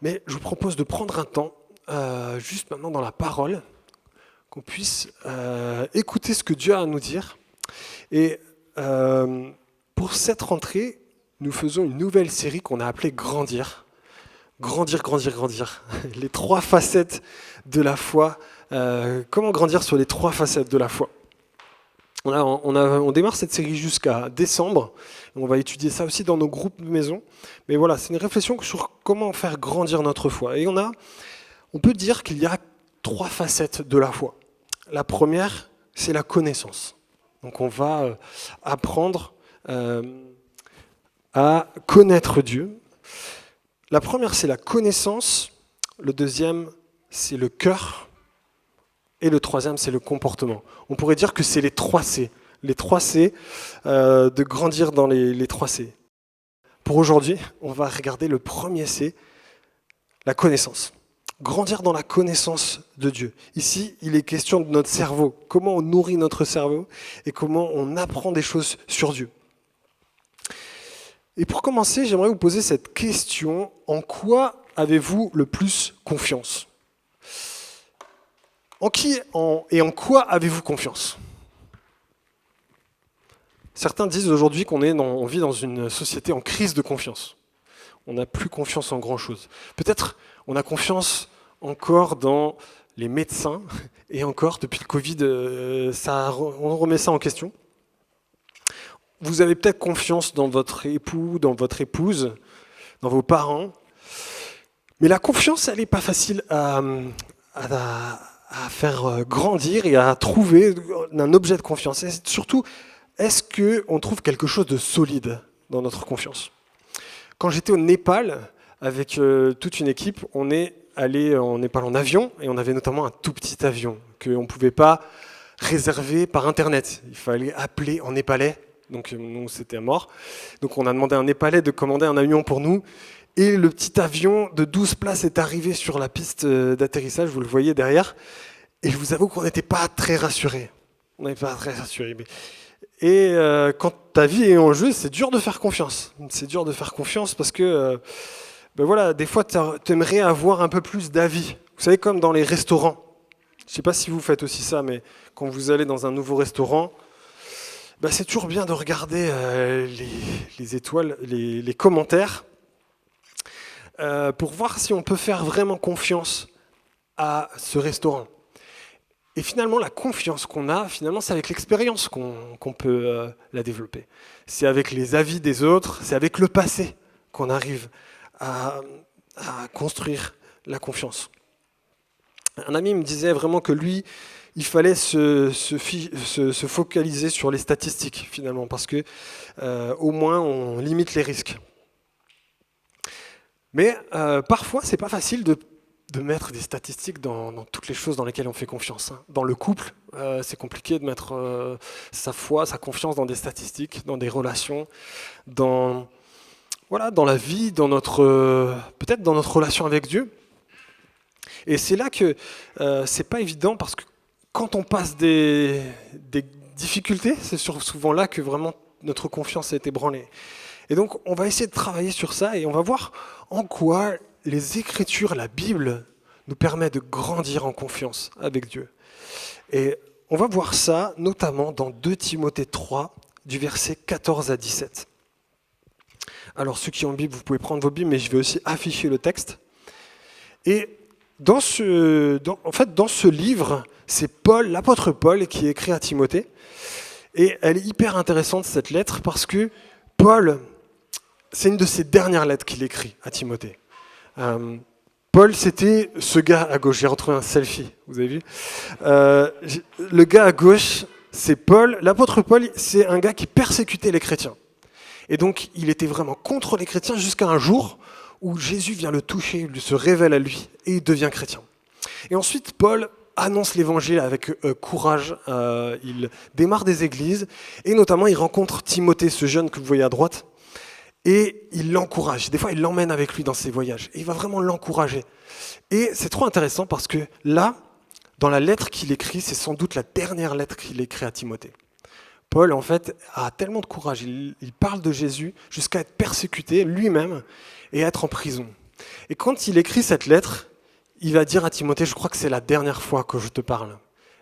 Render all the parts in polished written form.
Mais je vous propose de prendre un temps, juste maintenant dans la parole, qu'on puisse écouter ce que Dieu a à nous dire. Et pour cette rentrée, nous faisons une nouvelle série qu'on a appelée Grandir. Grandir, grandir, grandir. Les 3 facettes de la foi. Comment grandir sur les 3 facettes de la foi ? On démarre cette série jusqu'à décembre. On va étudier ça aussi dans nos groupes de maison. Mais voilà, c'est une réflexion sur comment faire grandir notre foi. Et on peut dire qu'il y a 3 facettes de la foi. La première, c'est la connaissance. Donc on va apprendre à connaître Dieu. La première, c'est la connaissance. Le deuxième, c'est le cœur. Et le troisième, c'est le comportement. On pourrait dire que c'est les 3 C. Les 3 C, de grandir dans les 3 C. Pour aujourd'hui, on va regarder le premier C, la connaissance. Grandir dans la connaissance de Dieu. Ici, il est question de notre cerveau. Comment on nourrit notre cerveau et comment on apprend des choses sur Dieu. Et pour commencer, j'aimerais vous poser cette question. En quoi avez-vous le plus confiance ? En qui et en quoi avez-vous confiance ? Certains disent aujourd'hui on vit dans une société en crise de confiance. On n'a plus confiance en grand-chose. Peut-être on a confiance encore dans les médecins, et encore, depuis le Covid, on remet ça en question. Vous avez peut-être confiance dans votre époux, dans votre épouse, dans vos parents. Mais la confiance, elle n'est pas facile à faire grandir et à trouver un objet de confiance. Et surtout, est-ce qu'on trouve quelque chose de solide dans notre confiance ? Quand j'étais au Népal, avec toute une équipe, on est allé en Népal en avion, et on avait notamment un tout petit avion qu'on ne pouvait pas réserver par Internet. Il fallait appeler en népalais, donc nous c'était mort. Donc on a demandé à un Népalais de commander un avion pour nous, et le petit avion de 12 places est arrivé sur la piste d'atterrissage, vous le voyez derrière, et je vous avoue qu'on n'était pas très rassurés. On n'était pas très rassurés. Et quand ta vie est en jeu, c'est dur de faire confiance. C'est dur de faire confiance parce que, des fois, tu aimerais avoir un peu plus d'avis. Vous savez, comme dans les restaurants. Je ne sais pas si vous faites aussi ça, mais quand vous allez dans un nouveau restaurant, c'est toujours bien de regarder les étoiles, les commentaires, pour voir si on peut faire vraiment confiance à ce restaurant. Et finalement, la confiance qu'on a, c'est avec l'expérience qu'on peut la développer. C'est avec les avis des autres, c'est avec le passé qu'on arrive à construire la confiance. Un ami me disait vraiment que lui, il fallait se focaliser sur les statistiques, finalement, parce que au moins, on limite les risques. Mais parfois, c'est pas facile de mettre des statistiques dans toutes les choses dans lesquelles on fait confiance. Dans le couple, c'est compliqué de mettre sa foi, sa confiance dans des statistiques, dans des relations, dans la vie, peut-être dans notre relation avec Dieu. Et c'est là que c'est pas évident, parce que quand on passe des difficultés, c'est souvent là que vraiment notre confiance est ébranlée. Et donc on va essayer de travailler sur ça, et on va voir en quoi les Écritures, la Bible, nous permet de grandir en confiance avec Dieu. Et on va voir ça notamment dans 2 Timothée 3, du verset 14 à 17. Alors ceux qui ont une Bible, vous pouvez prendre vos Bibles, mais je vais aussi afficher le texte. Et dans ce livre, c'est l'apôtre Paul qui écrit à Timothée. Et elle est hyper intéressante, cette lettre, parce que Paul, c'est une de ses dernières lettres qu'il écrit à Timothée. Paul, c'était ce gars à gauche. J'ai retrouvé un selfie, vous avez vu ? Le gars à gauche, c'est Paul. L'apôtre Paul, c'est un gars qui persécutait les chrétiens. Et donc, il était vraiment contre les chrétiens jusqu'à un jour où Jésus vient le toucher, il se révèle à lui, et il devient chrétien. Et ensuite, Paul annonce l'évangile avec courage. Il démarre des églises, et notamment, il rencontre Timothée, ce jeune que vous voyez à droite, et il l'encourage. Des fois, il l'emmène avec lui dans ses voyages. Et il va vraiment l'encourager. Et c'est trop intéressant parce que là, dans la lettre qu'il écrit, c'est sans doute la dernière lettre qu'il écrit à Timothée. Paul, en fait, a tellement de courage. Il parle de Jésus jusqu'à être persécuté lui-même et être en prison. Et quand il écrit cette lettre, il va dire à Timothée, je crois que c'est la dernière fois que je te parle.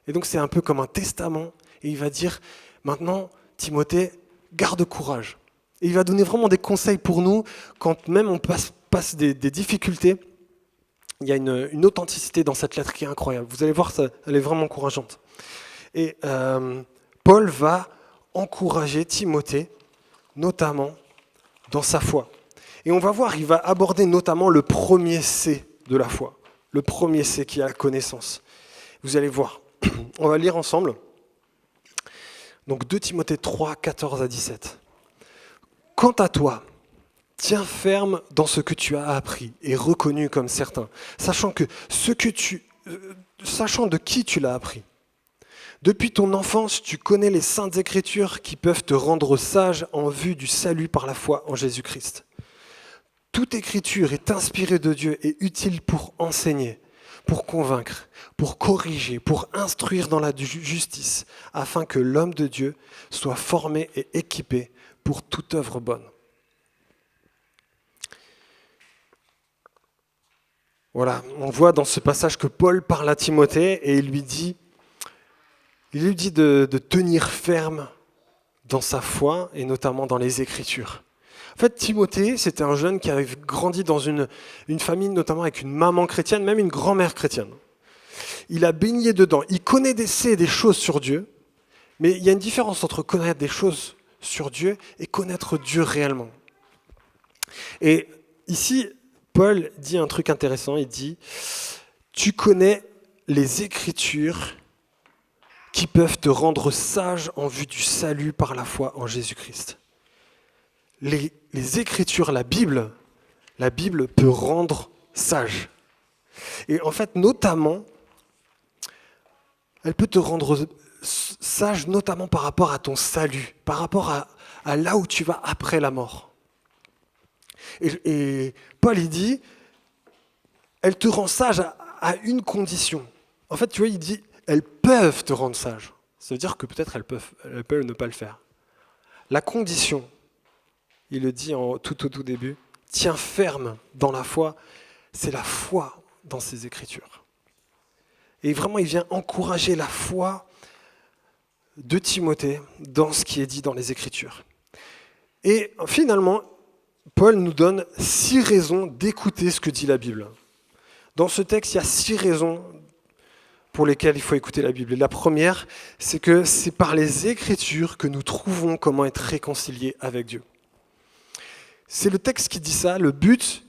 Et donc c'est un peu comme un testament. Et il va dire, maintenant, Timothée, garde courage. Et il va donner vraiment des conseils pour nous, quand même on passe des difficultés. Il y a une authenticité dans cette lettre qui est incroyable. Vous allez voir, elle est vraiment encourageante. Et Paul va encourager Timothée, notamment dans sa foi. Et on va voir, il va aborder notamment le premier C de la foi. Le premier C qui est la connaissance. Vous allez voir. On va lire ensemble. Donc 2 Timothée 3, 14 à 17. Quant à toi, tiens ferme dans ce que tu as appris et reconnu comme certain, sachant de qui tu l'as appris. Depuis ton enfance, tu connais les saintes écritures qui peuvent te rendre sage en vue du salut par la foi en Jésus-Christ. Toute écriture est inspirée de Dieu et utile pour enseigner, pour convaincre, pour corriger, pour instruire dans la justice, afin que l'homme de Dieu soit formé et équipé pour toute œuvre bonne. Voilà, on voit dans ce passage que Paul parle à Timothée et il lui dit de tenir ferme dans sa foi et notamment dans les Écritures. En fait, Timothée, c'était un jeune qui avait grandi dans une famille, notamment avec une maman chrétienne, même une grand-mère chrétienne. Il a baigné dedans. Il connaît des choses sur Dieu, mais il y a une différence entre connaître des choses sur Dieu et connaître Dieu réellement. Et ici, Paul dit un truc intéressant, il dit « Tu connais les Écritures qui peuvent te rendre sage en vue du salut par la foi en Jésus-Christ. » Les Écritures, la Bible peut rendre sage. Et en fait, notamment, elle peut te rendre sage notamment par rapport à ton salut, par rapport à là où tu vas après la mort. Et Paul, il dit, elle te rend sage à une condition. En fait, tu vois, il dit, elles peuvent te rendre sage. Ça veut dire que peut-être elles peuvent ne pas le faire. La condition, il le dit tout au tout début, tiens ferme dans la foi, c'est la foi dans ces Écritures. Et vraiment, il vient encourager la foi de Timothée dans ce qui est dit dans les Écritures. Et finalement, Paul nous donne 6 raisons d'écouter ce que dit la Bible. Dans ce texte, il y a 6 raisons pour lesquelles il faut écouter la Bible. Et la première, c'est que c'est par les Écritures que nous trouvons comment être réconciliés avec Dieu. C'est le texte qui dit ça. Le but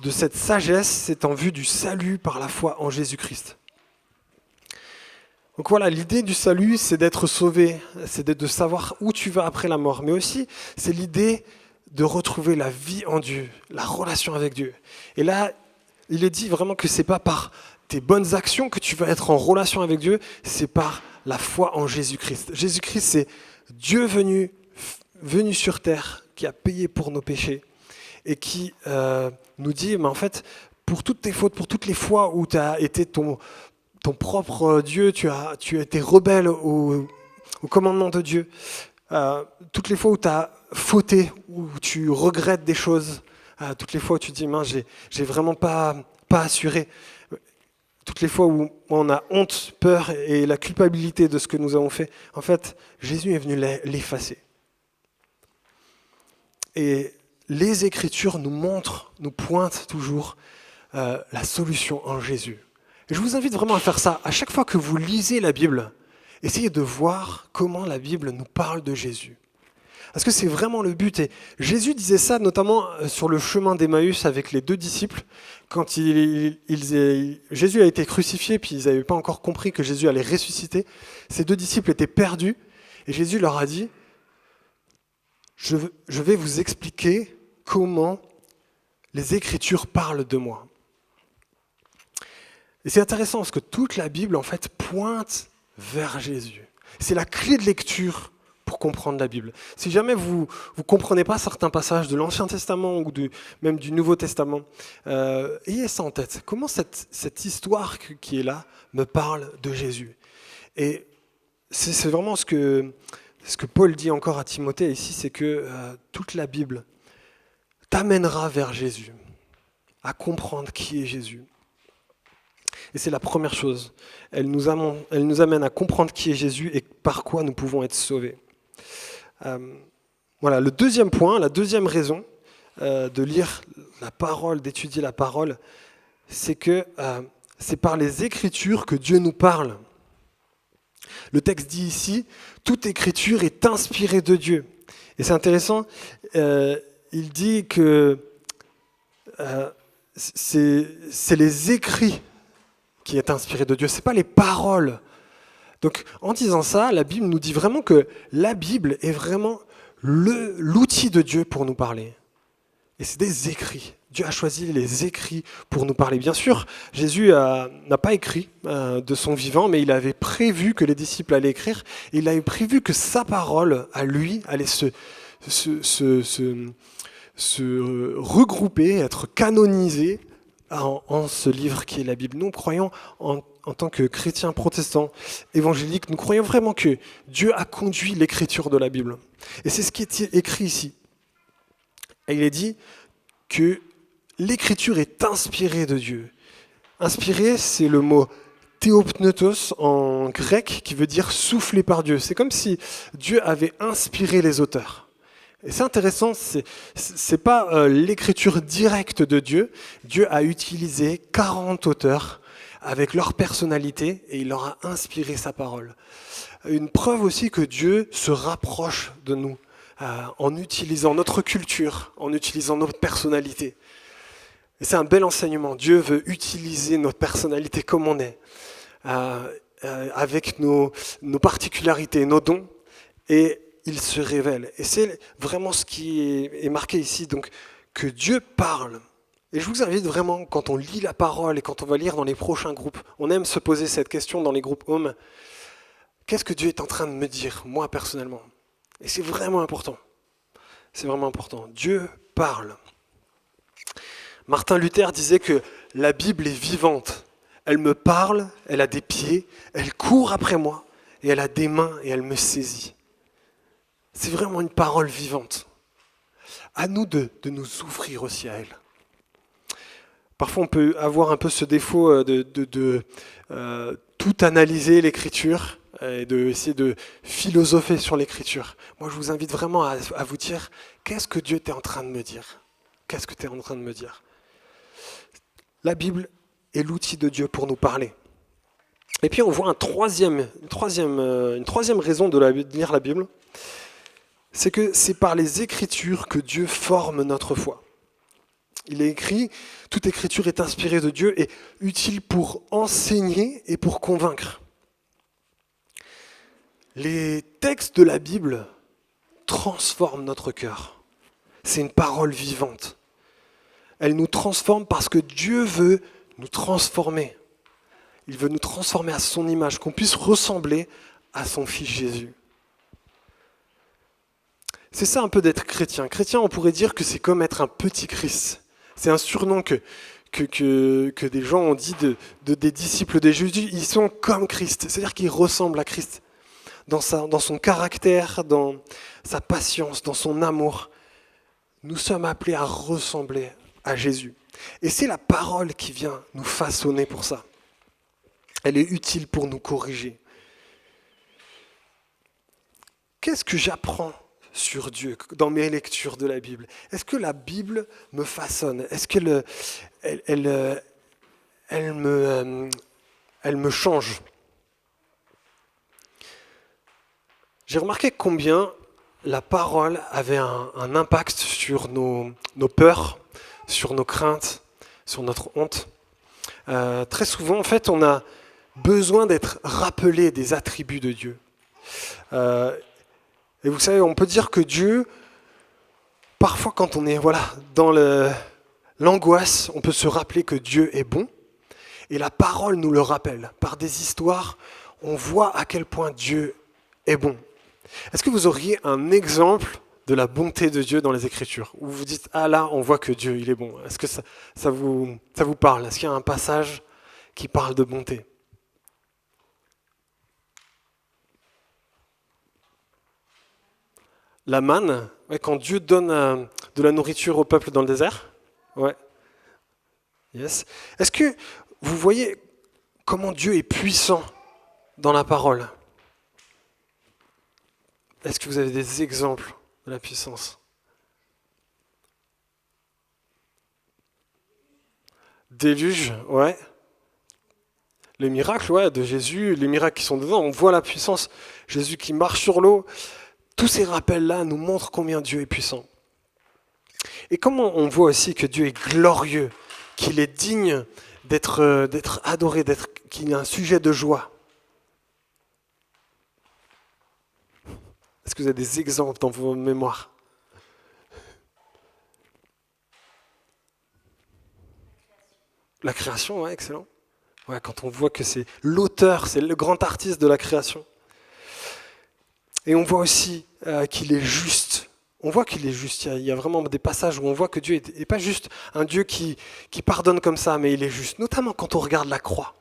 de cette sagesse, c'est en vue du salut par la foi en Jésus-Christ. Donc voilà, l'idée du salut, c'est d'être sauvé, c'est de savoir où tu vas après la mort, mais aussi c'est l'idée de retrouver la vie en Dieu, la relation avec Dieu. Et là, il est dit vraiment que c'est pas par tes bonnes actions que tu vas être en relation avec Dieu, c'est par la foi en Jésus-Christ. Jésus-Christ, c'est Dieu venu sur terre, qui a payé pour nos péchés et qui nous dit, mais en fait, pour toutes tes fautes, pour toutes les fois où tu as été ton propre Dieu, tu as été rebelle au commandement de Dieu, toutes les fois où tu as fauté, où tu regrettes des choses, toutes les fois où tu dis, mince, j'ai vraiment pas assuré, toutes les fois où on a honte, peur et la culpabilité de ce que nous avons fait, en fait, Jésus est venu l'effacer. Et les Écritures nous pointent toujours la solution en Jésus. Et je vous invite vraiment à faire ça. À chaque fois que vous lisez la Bible, essayez de voir comment la Bible nous parle de Jésus. Parce que c'est vraiment le but. Et Jésus disait ça notamment sur le chemin d'Emmaüs avec les 2 disciples. Quand Jésus a été crucifié, puis ils n'avaient pas encore compris que Jésus allait ressusciter. Ces 2 disciples étaient perdus. Et Jésus leur a dit, je vais vous expliquer comment les Écritures parlent de moi. Et c'est intéressant parce que toute la Bible, en fait, pointe vers Jésus. C'est la clé de lecture pour comprendre la Bible. Si jamais vous ne comprenez pas certains passages de l'Ancien Testament ou même du Nouveau Testament, ayez ça en tête. Comment cette histoire qui est là me parle de Jésus? Et c'est vraiment ce que Paul dit encore à Timothée ici, c'est que toute la Bible t'amènera vers Jésus. à comprendre qui est Jésus. Et c'est la première chose. Elle nous amène à comprendre qui est Jésus et par quoi nous pouvons être sauvés. Voilà, le deuxième point, la deuxième raison de lire la parole, d'étudier la parole, c'est que c'est par les Écritures que Dieu nous parle. Le texte dit ici, toute Écriture est inspirée de Dieu. Et c'est intéressant, il dit que c'est les écrits qui est inspiré de Dieu, ce n'est pas les paroles. Donc en disant ça, la Bible nous dit vraiment que la Bible est vraiment l'outil de Dieu pour nous parler. Et c'est des écrits. Dieu a choisi les écrits pour nous parler. Bien sûr, Jésus n'a pas écrit de son vivant, mais il avait prévu que les disciples allaient écrire. Et il avait prévu que sa parole, à lui, allait se regrouper, être canonisée en ce livre qui est la Bible. Nous croyons, en tant que chrétiens protestants évangéliques, nous croyons vraiment que Dieu a conduit l'écriture de la Bible. Et c'est ce qui est écrit ici. Et il est dit que l'écriture est inspirée de Dieu. Inspirée, c'est le mot théopneustos en grec qui veut dire soufflé par Dieu. C'est comme si Dieu avait inspiré les auteurs. Et c'est intéressant, c'est pas l'écriture directe de Dieu. Dieu a utilisé 40 auteurs avec leur personnalité et il leur a inspiré sa parole. Une preuve aussi que Dieu se rapproche de nous en utilisant notre culture, en utilisant notre personnalité. Et c'est un bel enseignement. Dieu veut utiliser notre personnalité comme on est, avec nos particularités, nos dons, et il se révèle. Et c'est vraiment ce qui est marqué ici, donc que Dieu parle. Et je vous invite vraiment, quand on lit la parole et quand on va lire dans les prochains groupes, on aime se poser cette question dans les groupes Home, qu'est-ce que Dieu est en train de me dire, moi personnellement? Et c'est vraiment important. C'est vraiment important. Dieu parle. Martin Luther disait que la Bible est vivante. Elle me parle, elle a des pieds, elle court après moi, et elle a des mains et elle me saisit. C'est vraiment une parole vivante. À nous de nous ouvrir aussi à elle. Parfois, on peut avoir un peu ce défaut de tout analyser l'écriture et d'essayer de philosopher sur l'écriture. Moi, je vous invite vraiment à vous dire, qu'est-ce que Dieu est en train de me dire? Qu'est-ce que tu es en train de me dire? La Bible est l'outil de Dieu pour nous parler. Et puis, on voit une troisième raison de lire la Bible, c'est que c'est par les Écritures que Dieu forme notre foi. Il est écrit, toute Écriture est inspirée de Dieu et utile pour enseigner et pour convaincre. Les textes de la Bible transforment notre cœur. C'est une parole vivante. Elle nous transforme parce que Dieu veut nous transformer. Il veut nous transformer à son image, qu'on puisse ressembler à son Fils Jésus. C'est ça un peu d'être chrétien. Chrétien, on pourrait dire que c'est comme être un petit Christ. C'est un surnom que des gens ont dit des disciples de Jésus. Ils sont comme Christ, c'est-à-dire qu'ils ressemblent à Christ. Dans son caractère, dans sa patience, dans son amour. Nous sommes appelés à ressembler à Jésus. Et c'est la parole qui vient nous façonner pour ça. Elle est utile pour nous corriger. Qu'est-ce que j'apprends sur Dieu dans mes lectures de la Bible? Est-ce que la Bible me façonne? Est-ce qu'elle me change? J'ai remarqué combien la parole avait un impact sur nos peurs, sur nos craintes, sur notre honte. Très souvent, en fait, on a besoin d'être rappelé des attributs de Dieu. Et vous savez, on peut dire que Dieu, parfois quand on est dans l'angoisse, on peut se rappeler que Dieu est bon. Et la parole nous le rappelle. Par des histoires, on voit à quel point Dieu est bon. Est-ce que vous auriez un exemple de la bonté de Dieu dans les Écritures, où vous vous dites, ah là, on voit que Dieu, il est bon. Est-ce que ça vous parle? Est-ce qu'il y a un passage qui parle de bonté? La manne, quand Dieu donne de la nourriture au peuple dans le désert, ouais. Yes. Est-ce que vous voyez comment Dieu est puissant dans la parole? Est-ce que vous avez des exemples de la puissance? Déluge, ouais. Les miracles, ouais, de Jésus, les miracles qui sont dedans, on voit la puissance. Jésus qui marche sur l'eau. Tous ces rappels-là nous montrent combien Dieu est puissant. Et comment on voit aussi que Dieu est glorieux, qu'il est digne d'être adoré, qu'il est un sujet de joie. Est-ce que vous avez des exemples dans vos mémoires? La création, ouais, excellent. Ouais, quand on voit que c'est l'auteur, c'est le grand artiste de la création. Et on voit aussi qu'il est juste. On voit qu'il est juste. Il y a vraiment des passages où on voit que Dieu n'est pas juste un Dieu qui pardonne comme ça, mais il est juste. Notamment quand on regarde la croix.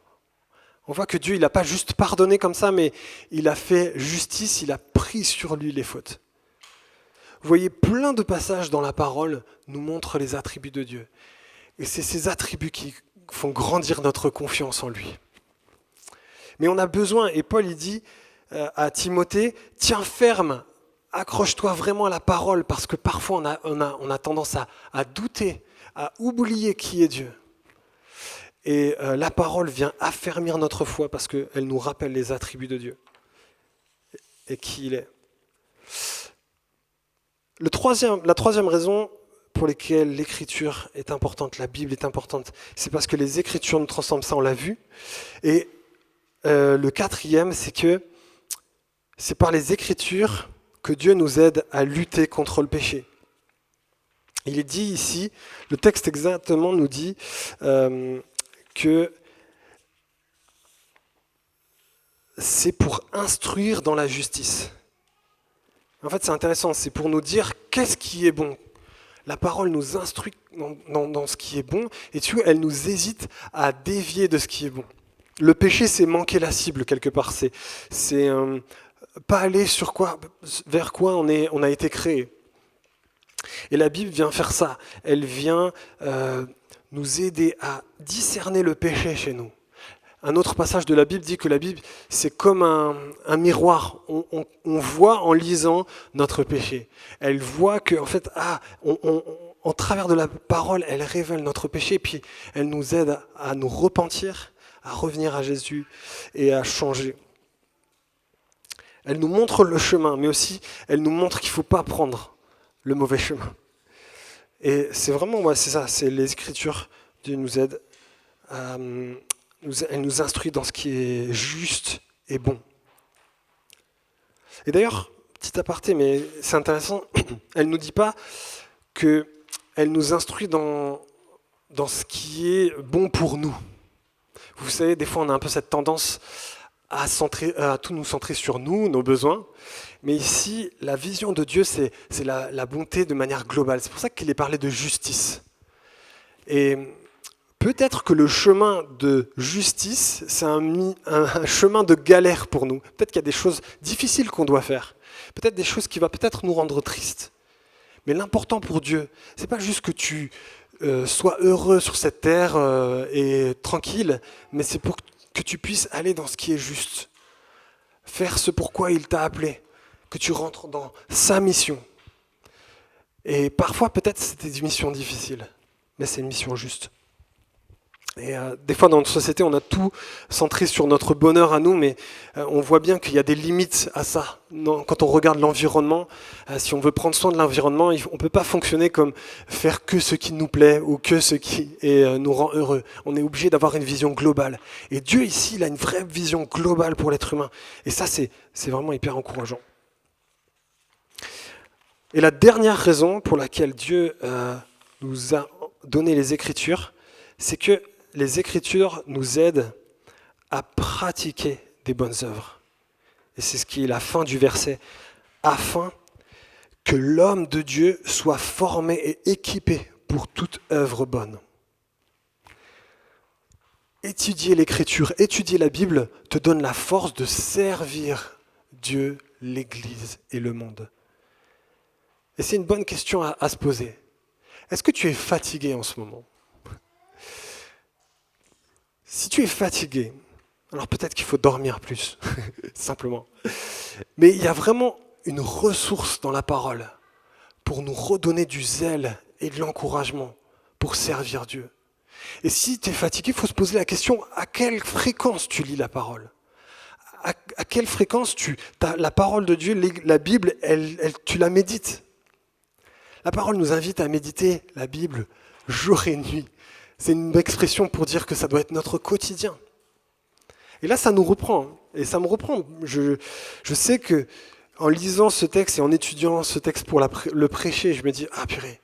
On voit que Dieu, il n'a pas juste pardonné comme ça, mais il a fait justice, il a pris sur lui les fautes. Vous voyez, plein de passages dans la parole nous montrent les attributs de Dieu. Et c'est ces attributs qui font grandir notre confiance en lui. Mais on a besoin, et Paul il dit à Timothée, tiens ferme, accroche-toi vraiment à la parole, parce que parfois on a tendance à douter, à oublier qui est Dieu. Et la parole vient affermir notre foi, parce qu'elle nous rappelle les attributs de Dieu et qui il est. La troisième raison pour laquelle l'écriture est importante, la Bible est importante, c'est parce que les écritures nous transforment, ça on l'a vu. Et le quatrième, c'est que c'est par les Écritures que Dieu nous aide à lutter contre le péché. Il est dit ici, le texte exactement nous dit que c'est pour instruire dans la justice. En fait, c'est intéressant, c'est pour nous dire qu'est-ce qui est bon. La parole nous instruit dans ce qui est bon, et tu vois, elle nous hésite à dévier de ce qui est bon. Le péché, c'est manquer la cible quelque part. C'est pas aller vers quoi on a été créé. Et la Bible vient faire ça. Elle vient nous aider à discerner le péché chez nous. Un autre passage de la Bible dit que la Bible, c'est comme un miroir. On voit en lisant notre péché. Elle voit que, en fait, en travers de la parole, elle révèle notre péché, puis elle nous aide à nous repentir, à revenir à Jésus et à changer. Elle nous montre le chemin, mais aussi elle nous montre qu'il ne faut pas prendre le mauvais chemin. Et c'est vraiment, c'est ça, c'est les Écritures. Dieu nous aide, elle nous instruit dans ce qui est juste et bon. Et d'ailleurs, petit aparté, mais c'est intéressant, elle ne nous dit pas qu'elle nous instruit dans ce qui est bon pour nous. Vous savez, des fois on a un peu cette tendance à tout nous centrer sur nous, nos besoins. Mais ici, la vision de Dieu, c'est la bonté de manière globale. C'est pour ça qu'il est parlé de justice. Et peut-être que le chemin de justice, c'est un chemin de galère pour nous. Peut-être qu'il y a des choses difficiles qu'on doit faire. Peut-être des choses qui vont peut-être nous rendre tristes. Mais l'important pour Dieu, c'est pas juste que tu sois heureux sur cette terre et tranquille, mais c'est pour que tu puisses aller dans ce qui est juste. Faire ce pourquoi il t'a appelé. Que tu rentres dans sa mission. Et parfois, peut-être, c'est des missions difficiles, mais c'est une mission juste. Et des fois, dans notre société, on a tout centré sur notre bonheur à nous, mais on voit bien qu'il y a des limites à ça. Quand on regarde l'environnement, si on veut prendre soin de l'environnement, on ne peut pas fonctionner comme faire que ce qui nous plaît ou que ce qui nous rend heureux. On est obligé d'avoir une vision globale. Et Dieu, ici, il a une vraie vision globale pour l'être humain. Et ça, c'est vraiment hyper encourageant. Et la dernière raison pour laquelle Dieu nous a donné les Écritures, c'est que les Écritures nous aident à pratiquer des bonnes œuvres. Et c'est ce qui est la fin du verset. Afin que l'homme de Dieu soit formé et équipé pour toute œuvre bonne. Étudier l'Écriture, étudier la Bible te donne la force de servir Dieu, l'Église et le monde. Et c'est une bonne question à se poser. Est-ce que tu es fatigué en ce moment ? Si tu es fatigué, alors peut-être qu'il faut dormir plus, simplement. Mais il y a vraiment une ressource dans la parole pour nous redonner du zèle et de l'encouragement pour servir Dieu. Et si tu es fatigué, il faut se poser la question, à quelle fréquence tu lis la parole ? À quelle fréquence la parole de Dieu, la Bible, tu la médites ? La parole nous invite à méditer la Bible jour et nuit. C'est une expression pour dire que ça doit être notre quotidien. Et là, ça nous reprend. Et ça me reprend. Je sais que en lisant ce texte et en étudiant ce texte pour le prêcher, je me dis, ah purée,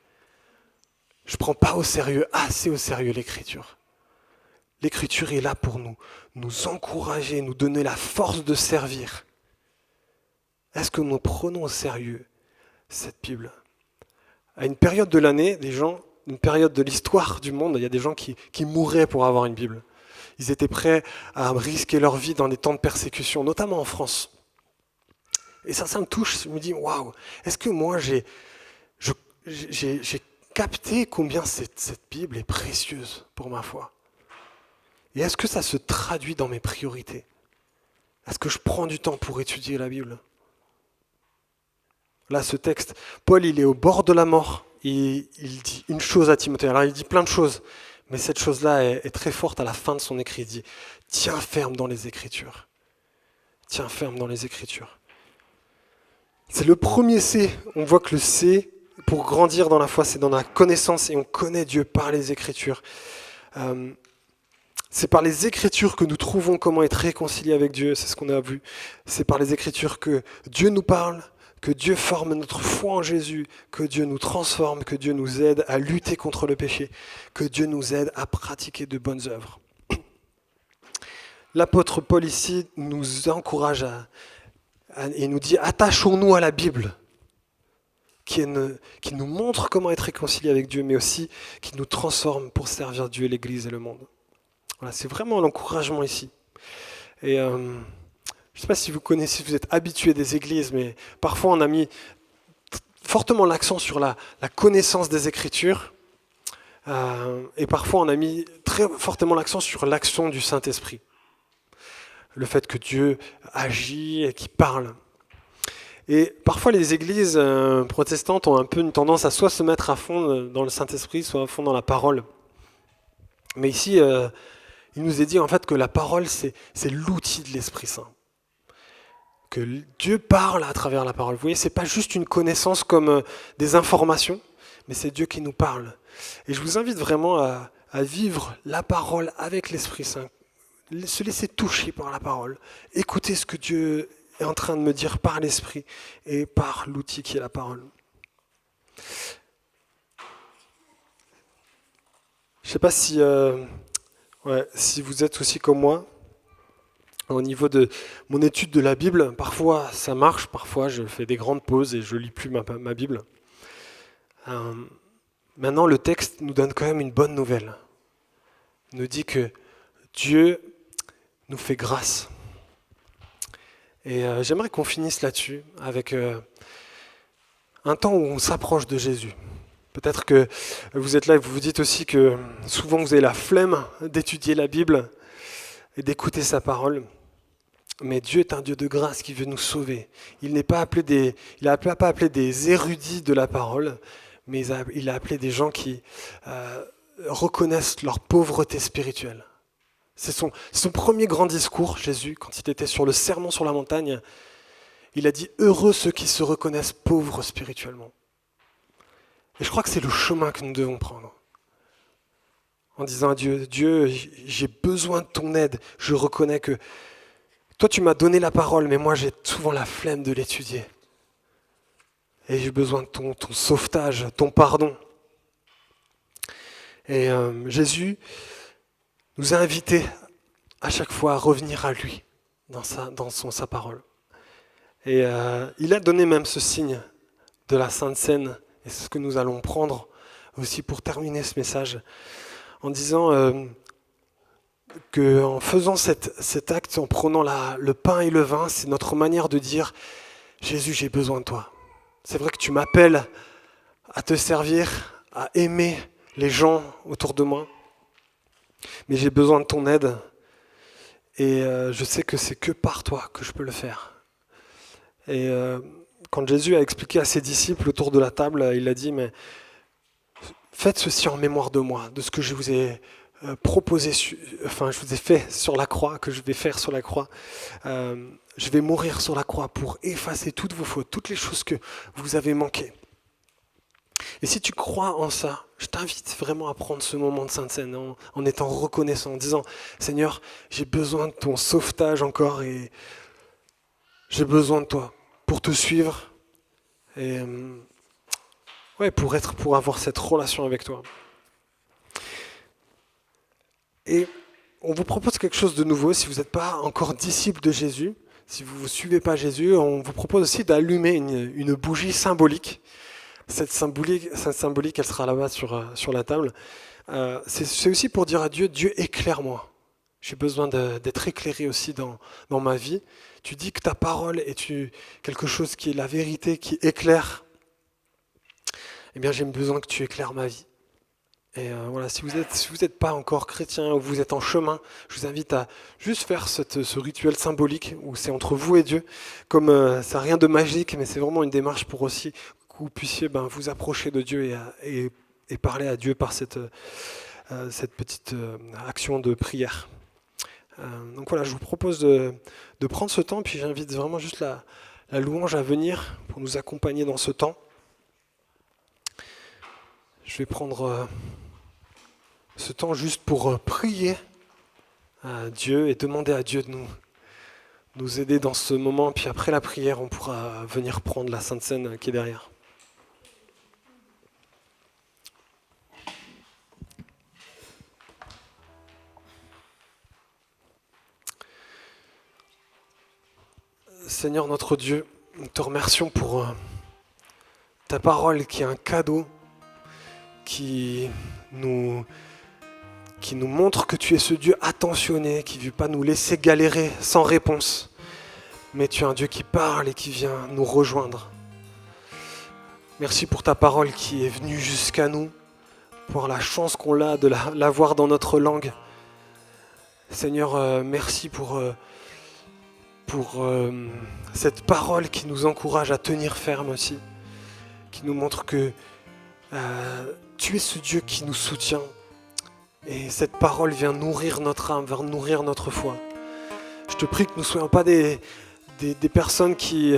je ne prends pas assez au sérieux l'Écriture. L'Écriture est là pour nous encourager, nous donner la force de servir. Est-ce que nous prenons au sérieux cette Bible ? À une période de l'année, une période de l'histoire du monde, il y a des gens qui mouraient pour avoir une Bible. Ils étaient prêts à risquer leur vie dans des temps de persécution, notamment en France. Et ça me touche, je me dis, waouh, est-ce que moi j'ai capté combien cette Bible est précieuse pour ma foi ? Et est-ce que ça se traduit dans mes priorités ? Est-ce que je prends du temps pour étudier la Bible ? Là, ce texte, Paul, il est au bord de la mort. Et il dit une chose à Timothée. Alors, il dit plein de choses. Mais cette chose-là est très forte à la fin de son écrit. Il dit, tiens ferme dans les Écritures. Tiens ferme dans les Écritures. C'est le premier C. On voit que le C, pour grandir dans la foi, c'est dans la connaissance. Et on connaît Dieu par les Écritures. C'est par les Écritures que nous trouvons comment être réconciliés avec Dieu. C'est ce qu'on a vu. C'est par les Écritures que Dieu nous parle, que Dieu forme notre foi en Jésus, que Dieu nous transforme, que Dieu nous aide à lutter contre le péché, que Dieu nous aide à pratiquer de bonnes œuvres. L'apôtre Paul ici nous encourage et nous dit « Attachons-nous à la Bible » qui nous montre comment être réconcilié avec Dieu, mais aussi qui nous transforme pour servir Dieu, l'Église et le monde. Voilà, c'est vraiment l'encouragement ici. Et je ne sais pas si vous connaissez, si vous êtes habitué des églises, mais parfois on a mis fortement l'accent sur la connaissance des Écritures, et parfois on a mis très fortement l'accent sur l'action du Saint-Esprit. Le fait que Dieu agit et qu'il parle. Et parfois les églises protestantes ont un peu une tendance à soit se mettre à fond dans le Saint-Esprit, soit à fond dans la parole. Mais ici, il nous est dit en fait que la parole, c'est l'outil de l'Esprit Saint. Que Dieu parle à travers la parole. Vous voyez, c'est pas juste une connaissance comme des informations, mais c'est Dieu qui nous parle. Et je vous invite vraiment à vivre la parole avec l'Esprit Saint. Se laisser toucher par la parole. Écouter ce que Dieu est en train de me dire par l'Esprit et par l'outil qui est la parole. Je ne sais pas si vous êtes aussi comme moi. Au niveau de mon étude de la Bible, parfois ça marche, parfois je fais des grandes pauses et je ne lis plus ma Bible. Maintenant, le texte nous donne quand même une bonne nouvelle. Il nous dit que Dieu nous fait grâce. Et j'aimerais qu'on finisse là-dessus avec un temps où on s'approche de Jésus. Peut-être que vous êtes là et vous vous dites aussi que souvent vous avez la flemme d'étudier la Bible et d'écouter sa parole. Mais Dieu est un Dieu de grâce qui veut nous sauver. Il n'a pas appelé des érudits de la parole, mais il a appelé des gens qui reconnaissent leur pauvreté spirituelle. C'est son premier grand discours, Jésus, quand il était sur le sermon sur la montagne. Il a dit « Heureux ceux qui se reconnaissent pauvres spirituellement ». Et je crois que c'est le chemin que nous devons prendre. En disant à Dieu, Dieu, j'ai besoin de ton aide. Je reconnais que toi, tu m'as donné la parole, mais moi, j'ai souvent la flemme de l'étudier. Et j'ai besoin de ton sauvetage, ton pardon. Et Jésus nous a invités à chaque fois à revenir à lui dans sa parole. Et il a donné même ce signe de la Sainte Seine, et c'est ce que nous allons prendre aussi pour terminer ce message, en disant qu'en faisant cet acte, en prenant le pain et le vin, c'est notre manière de dire « Jésus, j'ai besoin de toi ». C'est vrai que tu m'appelles à te servir, à aimer les gens autour de moi. Mais j'ai besoin de ton aide et je sais que c'est que par toi que je peux le faire. Et quand Jésus a expliqué à ses disciples autour de la table, il a dit, mais faites ceci en mémoire de moi, de ce que je vous ai proposé, je vous ai fait sur la croix, que je vais faire sur la croix. Je vais mourir sur la croix pour effacer toutes vos fautes, toutes les choses que vous avez manquées. Et si tu crois en ça, je t'invite vraiment à prendre ce moment de Sainte Seine en étant reconnaissant, en disant, Seigneur, j'ai besoin de ton sauvetage encore et j'ai besoin de toi pour te suivre et pour avoir cette relation avec toi. Et on vous propose quelque chose de nouveau si vous n'êtes pas encore disciple de Jésus. Si vous ne suivez pas Jésus, on vous propose aussi d'allumer une bougie symbolique. Cette symbolique, elle sera là-bas sur la table. C'est aussi pour dire à Dieu, Dieu éclaire-moi. J'ai besoin d'être éclairé aussi dans ma vie. Tu dis que ta parole est quelque chose qui est la vérité, qui éclaire. Eh bien, j'ai besoin que tu éclaires ma vie. Et voilà, si vous n'êtes pas encore chrétien ou vous êtes en chemin, je vous invite à juste faire ce rituel symbolique où c'est entre vous et Dieu. Comme ça n'a rien de magique, mais c'est vraiment une démarche pour aussi que vous puissiez vous approcher de Dieu et parler à Dieu par cette petite action de prière. Donc voilà, je vous propose de prendre ce temps, puis j'invite vraiment juste la louange à venir pour nous accompagner dans ce temps. Je vais prendre ce temps juste pour prier à Dieu et demander à Dieu de nous aider dans ce moment. Puis après la prière, on pourra venir prendre la Sainte Seine qui est derrière. Seigneur notre Dieu, nous te remercions pour ta parole qui est un cadeau, qui nous montre que tu es ce Dieu attentionné, qui ne veut pas nous laisser galérer sans réponse, mais tu es un Dieu qui parle et qui vient nous rejoindre. Merci pour ta parole qui est venue jusqu'à nous, pour la chance qu'on a de l'avoir dans notre langue. Seigneur, merci pour cette parole qui nous encourage à tenir ferme aussi, qui nous montre que tu es ce Dieu qui nous soutient. Et cette parole vient nourrir notre âme, vient nourrir notre foi. Je te prie que nous ne soyons pas des personnes qui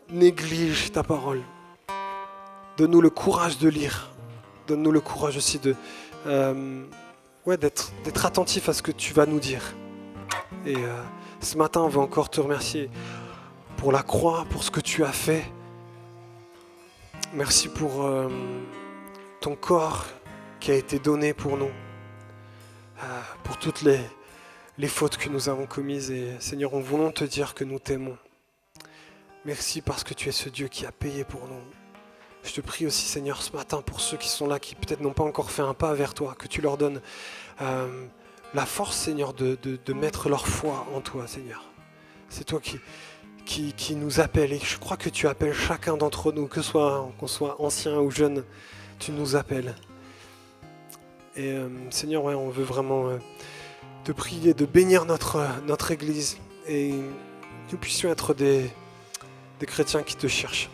négligent ta parole. Donne-nous le courage de lire. Donne-nous le courage aussi d'être attentif à ce que tu vas nous dire. Et ce matin, on veut encore te remercier pour la croix, pour ce que tu as fait. Merci pour ton corps qui a été donné pour nous. Pour toutes les fautes que nous avons commises. Et Seigneur, nous voulons te dire que nous t'aimons. Merci parce que tu es ce Dieu qui a payé pour nous. Je te prie aussi, Seigneur, ce matin, pour ceux qui sont là, qui peut-être n'ont pas encore fait un pas vers toi, que tu leur donnes la force, Seigneur, de mettre leur foi en toi, Seigneur. C'est toi qui nous appelle. Et je crois que tu appelles chacun d'entre nous, qu'on soit ancien ou jeune, tu nous appelles. Et Seigneur, on veut vraiment te prier de bénir notre Église et que nous puissions être des chrétiens qui te cherchent.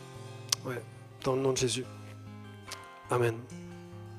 Dans le nom de Jésus. Amen.